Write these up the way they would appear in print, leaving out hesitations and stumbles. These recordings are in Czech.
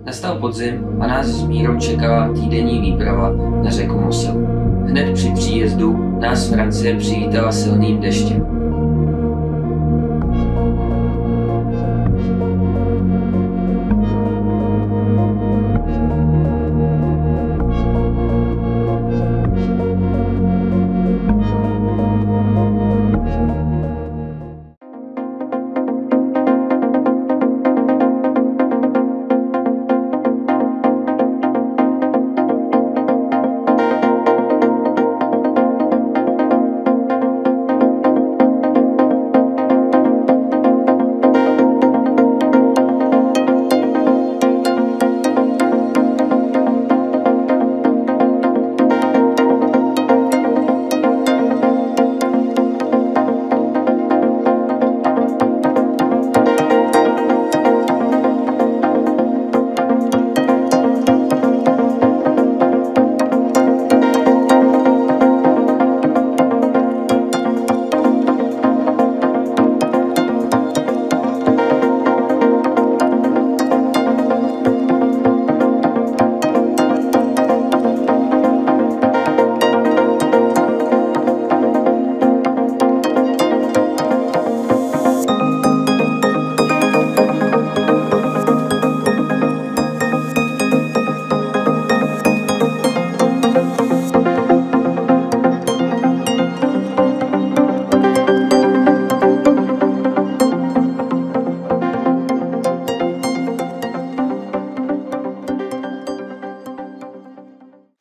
Nastal podzim a nás s Mírou čekala týdenní výprava na řeku Moselu. Hned při příjezdu nás Francie přivítala silným deštěm.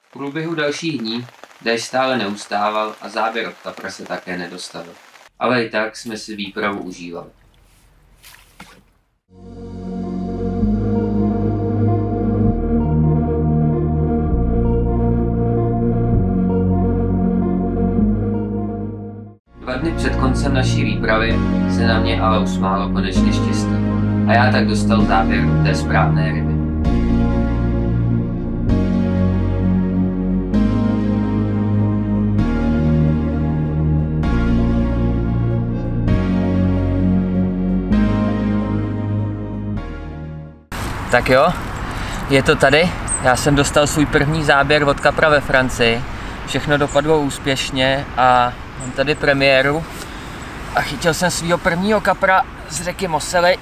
V průběhu dalších dní déšť stále neustával a záběr od kapra se také nedostavil. Ale i tak jsme si výpravu užívali. Dva dny před koncem naší výpravy se na mě ale usmálo konečně štěstí a já tak dostal záběr té správné ryby. Tak jo, je to tady. Já jsem dostal svůj první záběr od kapra ve Francii. Všechno dopadlo úspěšně a mám tady premiéru. A chytil jsem svýho prvního kapra z řeky Mosely.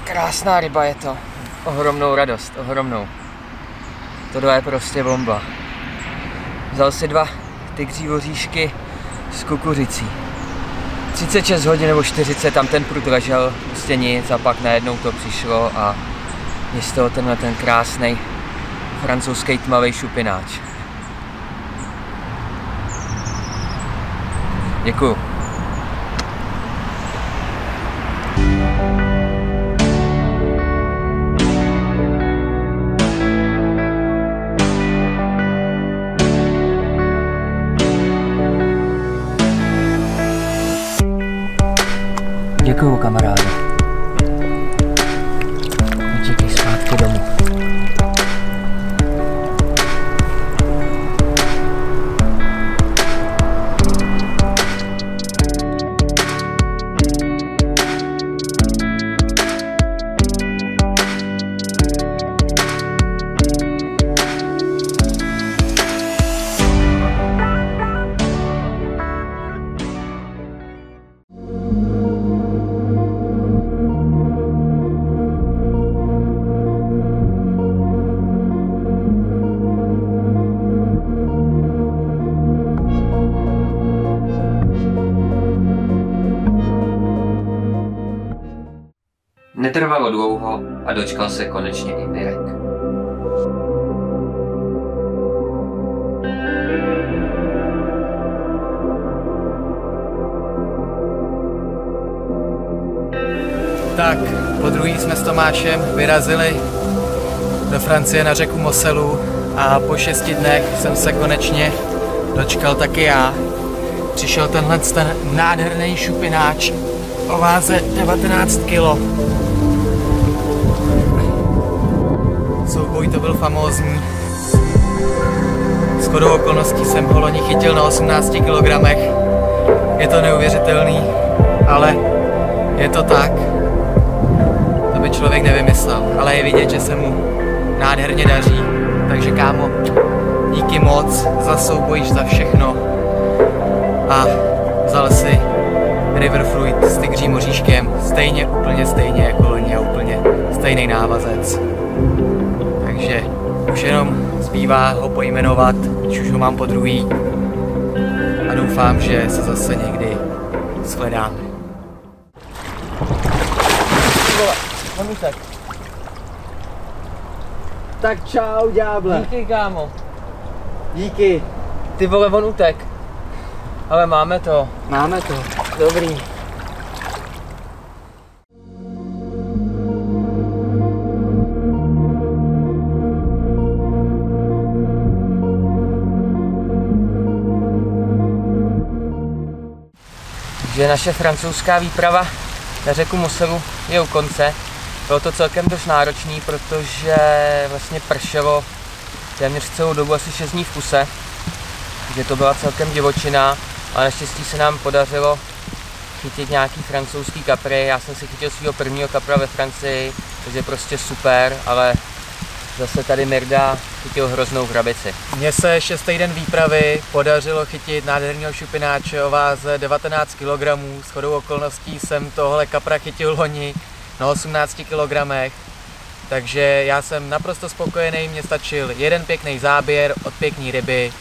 Krásná ryba je to. Ohromnou radost, ohromnou. Tohle je prostě bomba. Vzal si 2 tygří voříšky s kukuřicí. 36 hodin nebo 40 tam ten prut ležel, prostě nic a pak najednou to přišlo a je z toho tenhle ten krásný francouzský tmavý šupináč. Děkuju. Děkuju, kamaráde. Utíkej zpátky domů. Netrvalo dlouho a dočkal se konečně i Mirek. Tak, po druhý jsme s Tomášem vyrazili do Francie na řeku Moselu a po 6 dnech jsem se konečně dočkal taky já. Přišel ten nádherný šupináč o váze 19 kg. Souboj to byl famózní. Shodou okolností jsem ho loni chytil na 18 kg. Je to neuvěřitelný, ale je to tak. To by člověk nevymyslel, ale je vidět, že se mu nádherně daří. Takže kámo, díky moc za souboj, za všechno. A vzal si River Fruit s tygřím oříškem, úplně stejně jako loni a úplně stejný návazec. Takže už jenom zbývá ho pojmenovat, když už ho mám po druhý. A doufám, že se zase někdy shledáme. Tak čau, ďáble. Díky, kámo. Díky. Ty vole, on utek. Ale máme to. Máme to. Dobrý. Takže naše francouzská výprava na řeku Moselu je u konce. Bylo to celkem dost náročný, protože vlastně pršelo téměř celou dobu, asi 6 dní v kuse. Takže to byla celkem divočina, ale naštěstí se nám podařilo chytit nějaký francouzský kapry. Já jsem si chytil svého prvního kapra ve Francii, takže prostě super, ale zase tady Mirda chytil hroznou hrabici. Mně se 6. den výpravy podařilo chytit nádherného šupináče o váze 19 kg. Shodou okolností jsem tohle kapra chytil loni na 18 kg. Takže já jsem naprosto spokojený, mně stačil jeden pěkný záběr od pěkný ryby.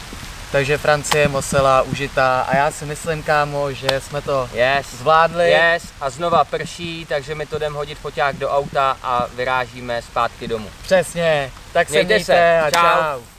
Takže Francie, Mosela, užitá a já si myslím, kámo, že jsme to zvládli. Yes, a znova prší, takže my to jdeme hodit foťák do auta a vyrážíme zpátky domů. Přesně, tak se mějte a čau.